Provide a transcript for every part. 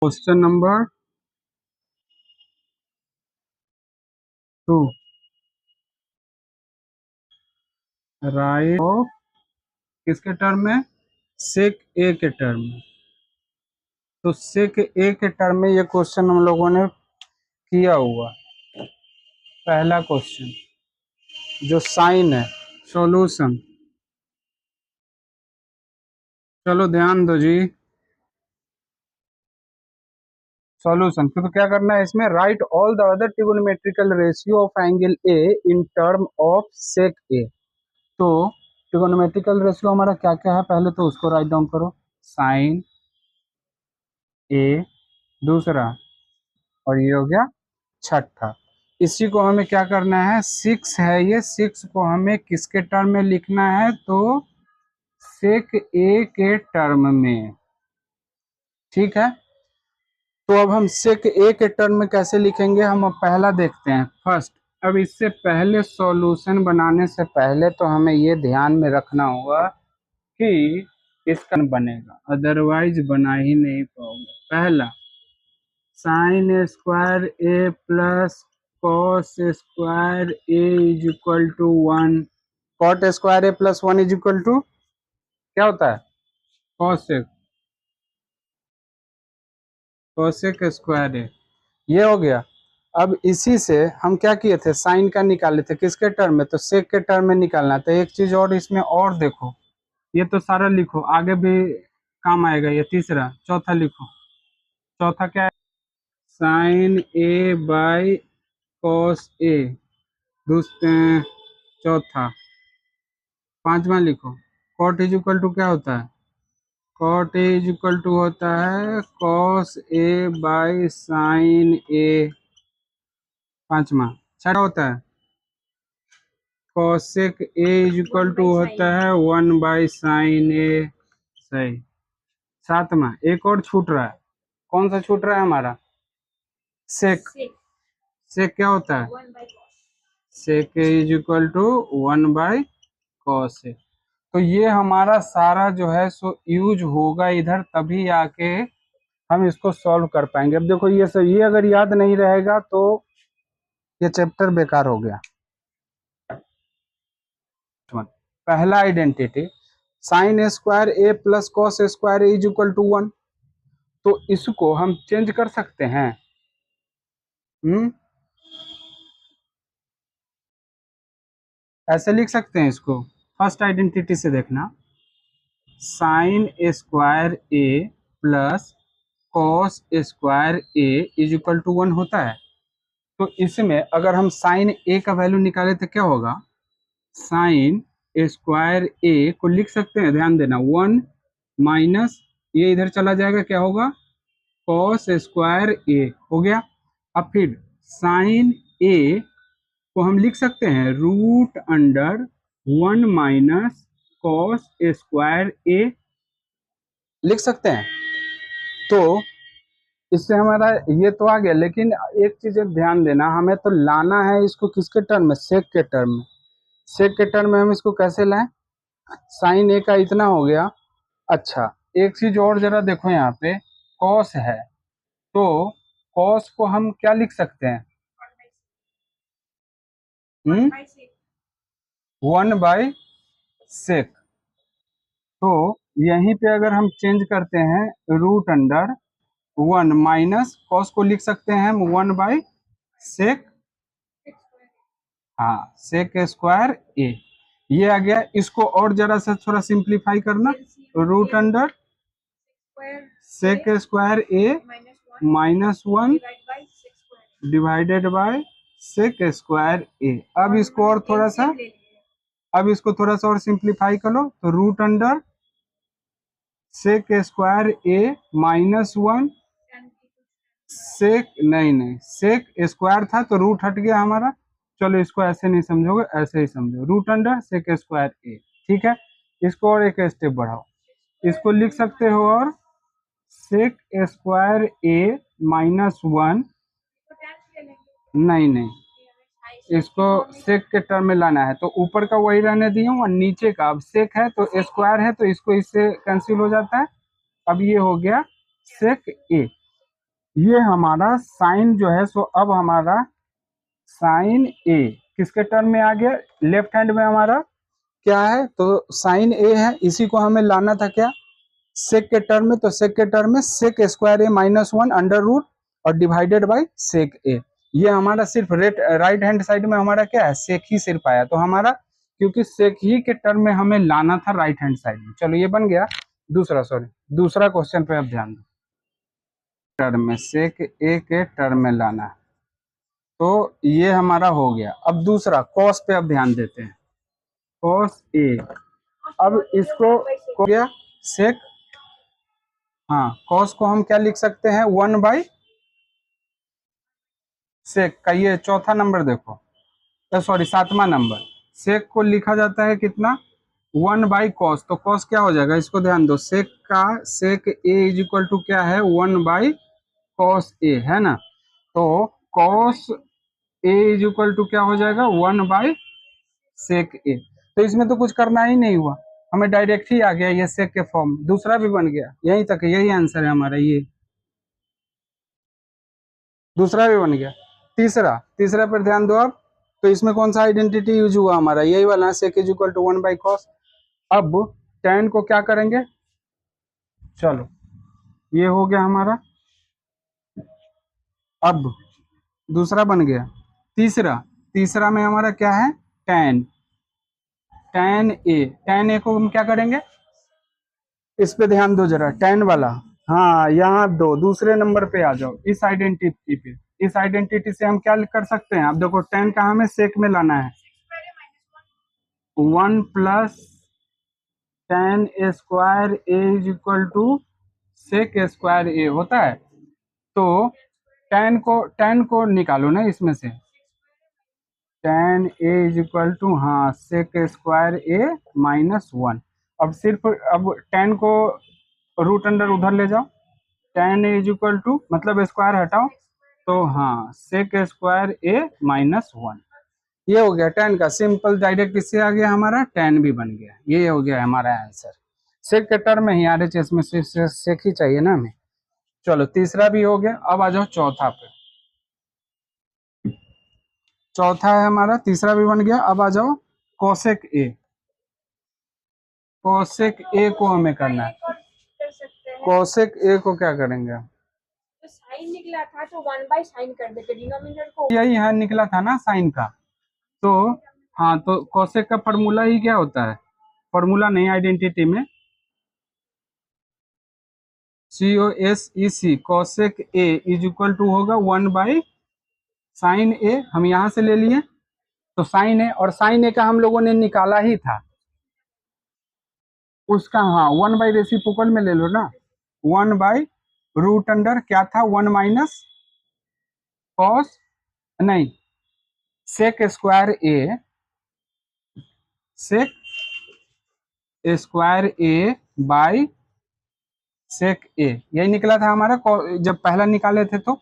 Question number 2, right of किसके term में, सेक ए के टर्म में। तो सेक ए के टर्म में ये क्वेश्चन हम लोगों ने किया हुआ पहला क्वेश्चन जो साइन है। सॉल्यूशन, चलो ध्यान दो जी। सॉल्यूशन तो क्या करना है इसमें, right all the other trigonometrical ratio of angle A in term of sec A. तो ट्रिगोनोमेट्रिकल रेशियो हमारा क्या क्या है, पहले तो उसको राइट डाउन करो। साइन ए दूसरा, और ये हो गया छठा। इसी को हमें क्या करना है, सिक्स है ये, सिक्स को हमें किसके टर्म में लिखना है, तो सेक ए के टर्म में। ठीक है, तो अब हम सेक ए के टर्म में कैसे लिखेंगे, हम अब पहला देखते हैं फर्स्ट। अब इससे पहले सॉल्यूशन बनाने से पहले तो हमें ये ध्यान में रखना होगा कि इसका बनेगा, अदरवाइज बना ही नहीं पाओगे। पहला, sine square A plus cos square A is equal to 1। Cot square A plus 1 is equal to क्या होता है, कॉसेक, कॉसेक स्क्वायर ए। ये हो गया। अब इसी से हम क्या किए थे, साइन का निकाले थे किसके टर्म में, तो सेक के टर्म में निकालना। तो एक चीज और इसमें और देखो, ये तो सारा लिखो, आगे भी काम आएगा। ये तीसरा, चौथा लिखो। चौथा क्या है, साइन ए बाई कॉस ए। दूसरे, चौथा। पांचवा लिखो, कॉट इज इक्वल टू क्या होता है, कॉट इज इक्वल टू होता है cos A by sine A. पांचवा। छठा होता है cosec A is equal to होता है 1 बाई साइन ए। सही। सातवां, एक और छूट रहा है, कौन सा छूट रहा है हमारा, सेक। सेक क्या होता है, sec is equal to 1 by cos A. तो ये हमारा सारा जो है सो यूज होगा इधर, तभी आके हम इसको सॉल्व कर पाएंगे। अब देखो ये सब, ये अगर याद नहीं रहेगा तो ये चैप्टर बेकार हो गया। पहला identity, sine square A plus cos square is equal to 1। तो इसको हम चेंज कर सकते हैं। ऐसे लिख सकते हैं इसको, फर्स्ट आइडेंटिटी से देखना, sine square A plus cos square A is equal to 1 होता है। तो इसमें अगर हम साइन ए का वैल्यू निकाले तो क्या होगा, साइन स्क्वायर ए को लिख सकते हैं, ध्यान देना, 1 माइनस ये इधर चला जाएगा, क्या होगा, कॉस स्क्वायर ए हो गया। अब फिर साइन ए को हम लिख सकते हैं root under 1 minus cos square A, लिख सकते हैं। तो इससे हमारा ये तो आ गया, लेकिन एक चीज ध्यान देना, हमें तो लाना है इसको किसके टर्म में, सेक के टर्म में। सेक के टर्म में हम इसको कैसे लाएं, साइन ए का इतना हो गया। अच्छा, एक चीज और जरा देखो, यहाँ पे कॉस है, तो कॉस को हम क्या लिख सकते हैं, 1 बाई सेक। तो यहीं पे अगर हम चेंज करते हैं, रूट अंडर 1 माइनस कॉस को लिख सकते हैं हम 1 बाई सेक, हाँ, सेक स्क्वायर ए। ये आ गया। इसको और जरा सा थोड़ा सिंप्लीफाई करना, root under sec square A minus 1 divided by sec square A. अब इसको और थोड़ा सा, अब इसको थोड़ा सा और सिंप्लीफाई करो, तो root under sec square A minus 1 सेक, नहीं सेक स्क्वायर था तो रूट हट गया हमारा। चलो इसको ऐसे नहीं समझोगे, ऐसे ही समझो, रूट अंडर सेक स्क्वायर ए। ठीक है, इसको और एक स्टेप बढ़ाओ, इसको लिख सकते हो और सेक स्क्वायर ए माइनस 1, नहीं इसको सेक के टर्म में लाना है, तो ऊपर का वही रहने दिया हूँ और नीचे का, अब सेक है तो स्क्वायर है तो इसको इससे कैंसिल हो जाता है। अब ये हो गया सेक ए। ये हमारा साइन जो है सो अब हमारा साइन ए किसके टर्म में आ गया, लेफ्ट हैंड में हमारा क्या है, तो साइन ए है, इसी को हमें लाना था क्या सेक के टर्म में, तो सेक के टर्म में सेक square A minus one under root और डिवाइडेड बाई सेक ए। ये हमारा सिर्फ राइट हैंड साइड में हमारा क्या है सेक ही सिर्फ आया, तो हमारा क्योंकि सेक ही के टर्म में हमें लाना था राइट हैंड साइड में। चलो ये बन गया दूसरा क्वेश्चन पे अब ध्यान दो, टर्म में सेक ए के टर्म में लाना है, तो ये हमारा हो गया। अब दूसरा कॉस पे अब ध्यान देते हैं, कॉस ए, अब इसको हो गया सेक, हाँ कॉस को हम क्या लिख सकते हैं 1 बाई सेक का, ये चौथा नंबर देखो, सॉरी 7वां नंबर, सेक को लिखा जाता है कितना 1/cos, तो cos क्या हो जाएगा, इसको ध्यान दो, sec A is equal to क्या है 1/cos ए है ना, तो cos A is equal to क्या हो जाएगा 1/sec ए। तो इसमें तो कुछ करना ही नहीं हुआ, हमें डायरेक्ट ही आ गया ये सेक के फॉर्म, दूसरा भी बन गया, यहीं तक यही आंसर है हमारा, ये दूसरा भी बन गया। तीसरा पर ध्यान दो आप, तो इसमें कौन सा आइडेंटिटी यूज हुआ हमारा, यही वाला सेक इज इक्वल टू 1/cos। अब tan को क्या करेंगे, चलो ये हो गया हमारा, अब दूसरा बन गया, तीसरा में हमारा क्या है tan ए को हम क्या करेंगे, इस पे ध्यान दो जरा, tan वाला, हाँ यहाँ दो दूसरे नंबर पे आ जाओ, इस आइडेंटिटी पे, इस आइडेंटिटी से हम क्या कर सकते हैं, अब देखो tan का हमें सेक में लाना है, 1 + tan² A is equal to sec square A होता है, तो tan को निकालो ना इसमें से, tan A is equal to हाँ सेक स्क्वायर ए -1। अब सिर्फ अब tan को रूट अंडर उधर ले जाओ, tan A is equal to मतलब स्क्वायर हटाओ, तो हाँ सेक स्क्वायर ए -1, ये हो गया tan का सिंपल, डायरेक्ट इससे आ गया हमारा tan भी बन गया, ये हो गया हमारा आंसर। सेक के टर्म में ही RHS में सेक ही चाहिए ना हमें। चलो तीसरा भी हो गया, अब आ जाओ चौथा पे, चौथा है हमारा, तीसरा भी बन गया, अब आ जाओ कोसेक ए, कोसेक ए को हमें करना है, कोसेक ए को क्या करेंगे, तो साइन निकला था तो 1/sin कर देते डिनोमिनेटर को, यही यहाँ निकला था ना साइन का, तो हाँ तो कोसेक का फॉर्मूला ही क्या होता है, फॉर्मूला नहीं आइडेंटिटी में COSEC cosec A is equal to होगा 1/sin ए, हम यहाँ से ले लिए, तो साइन ए, और साइन ए का हम लोगों ने निकाला ही था उसका, हाँ 1/रेसिप्रोकल में ले लो ना, 1/रूट अंडर क्या था 1 - कॉस नहीं sec square A, sec square A by sec A, यही निकला था हमारा, जब पहला निकाले थे तो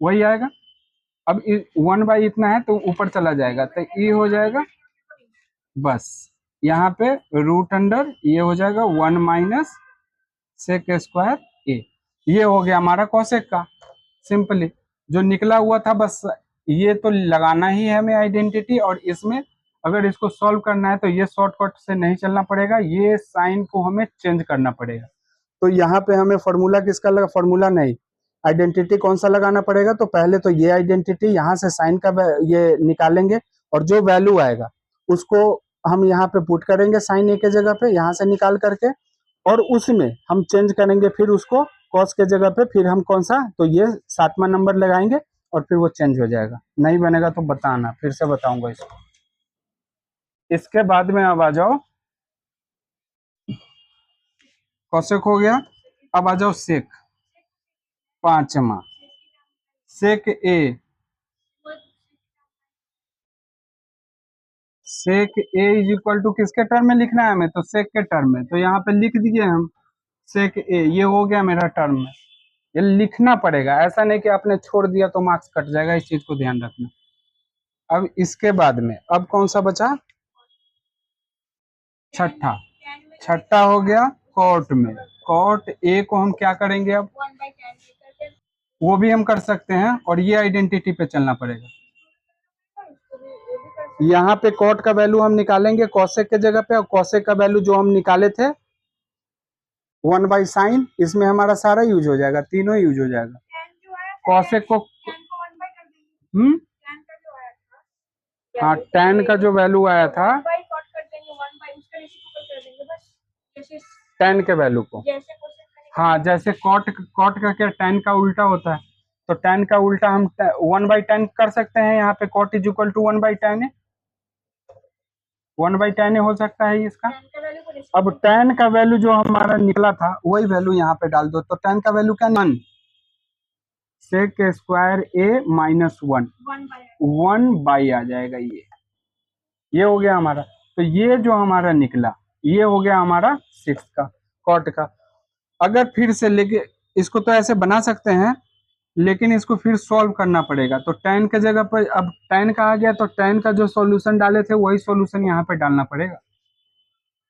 वही आएगा। अब 1 इतना है तो ऊपर चला जाएगा, तो ये हो जाएगा बस, यहाँ पे रूट अंडर ये हो जाएगा 1 - सेक स्क्वायर ए, ये हो गया हमारा कॉसेक का, सिंपली जो निकला हुआ था बस ये तो लगाना ही है हमें आइडेंटिटी, और इसमें अगर इसको सॉल्व करना है तो ये शॉर्टकट से नहीं चलना पड़ेगा, ये साइन को हमें चेंज करना पड़ेगा, तो यहाँ पे हमें फॉर्मूला किसका लगा, फॉर्मूला नहीं आइडेंटिटी कौन सा लगाना पड़ेगा, तो पहले तो ये आइडेंटिटी यहाँ से साइन का ये निकालेंगे, और जो वैल्यू आएगा उसको हम यहाँ पे पुट करेंगे साइन ए के जगह पे, यहाँ से निकाल करके, और उसमें हम चेंज करेंगे फिर उसको कॉस के जगह पे, फिर हम कौन सा, तो ये 7वां नंबर लगाएंगे और फिर वो चेंज हो जाएगा, नहीं बनेगा तो बताना, फिर से बताऊंगा इसको। इसके बाद में अब आ जाओ कॉसेक हो गया, अब आ जाओ सेक, 5वां सेक ए, सेक ए इज इक्वल टू किसके टर्म में लिखना है हमें, तो सेक के टर्म में, तो यहाँ पे लिख दिए हम सेक ए, ये हो गया मेरा टर्म में, ये लिखना पड़ेगा, ऐसा नहीं कि आपने छोड़ दिया तो मार्क्स कट जाएगा, इस चीज को ध्यान रखना। अब इसके बाद में अब कौन सा बचा, छठा हो गया कॉट में, कॉट ए को हम क्या करेंगे अब वो भी हम कर सकते हैं, और ये आइडेंटिटी पे चलना पड़ेगा। इसको भी ये भी कर सकते यहाँ पे कॉट का वैल्यू हम निकालेंगे कॉसेक के जगह पे, और कॉसेक का वैल्यू जो हम निकाले थे 1/sin, इसमें हमारा सारा यूज हो जाएगा, तीनों यूज हो जाएगा। tan जो आया कॉसेक को tan को 1 बाय कर देंगे। tan का जो आया था हाँ, tan का जो वैल्यू आया था 1 बाय कॉट कर देंगे, 1 बाय उसका रेसिप्रोकल कर देंगे बस। जैसे tan के वैल्यू को, जैसे क्वेश्चन में हाँ, जैसे कॉट का क्या tan का उल्टा होता है, तो tan का उल्टा हम 1/tan कर सकते हैं। यहाँ पे cot is equal to 1/tan है, 1/tan हो सकता है इसका। tan का वैल्यू को अब tan का वैल्यू जो हमारा निकला था वही वैल्यू यहाँ पे डाल दो, तो tan का वैल्यू क्या, 1 sec स्क्वायर a माइनस 1 1 आ जाएगा। ये हो गया हमारा। तो ये जो हमारा निकला ये हो गया हमारा 6 का कॉट का। अगर फिर से लेके इसको तो ऐसे बना सकते हैं, लेकिन इसको फिर सॉल्व करना पड़ेगा। तो tan के जगह पर अब tan का आ गया, तो tan का जो सॉल्यूशन डाले थे वही सॉल्यूशन यहाँ पे डालना पड़ेगा।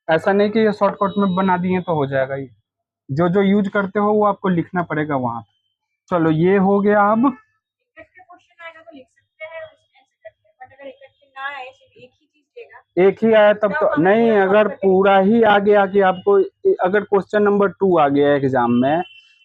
ऐसा नहीं कि ये शॉर्टकट में बना दिए तो हो जाएगा। ये जो जो यूज करते हो वो आपको लिखना पड़ेगा वहां पे। चलो ये हो गया। अब इकट्ठे क्वेश्चन आएगा तो लिख सकते हैं ऐसे करके, बट अगर इकट्ठे ना आए सिर्फ एक ही चीज देगा एक ही आया तब तो हमें नहीं, पूरा अगर solve करके पूरा ही आ गया कि आपको, अगर क्वेश्चन नंबर 2 आ गया एग्जाम में,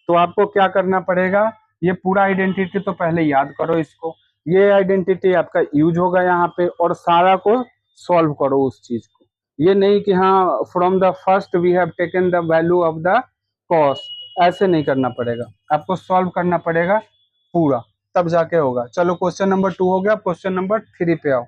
तो आपको क्या करना पड़ेगा, ये पूरा आइडेंटिटी तो पहले याद करो इसको, ये आइडेंटिटी आपका यूज होगा यहाँ पे, और सारा को सॉल्व करो उस चीज को। ये नहीं कि हाँ from the first we have taken the value of the cos, ऐसे नहीं करना पड़ेगा, आपको सॉल्व करना पड़ेगा पूरा, तब जाके होगा। चलो क्वेश्चन नंबर 2 हो गया, क्वेश्चन नंबर 3 पे आओ।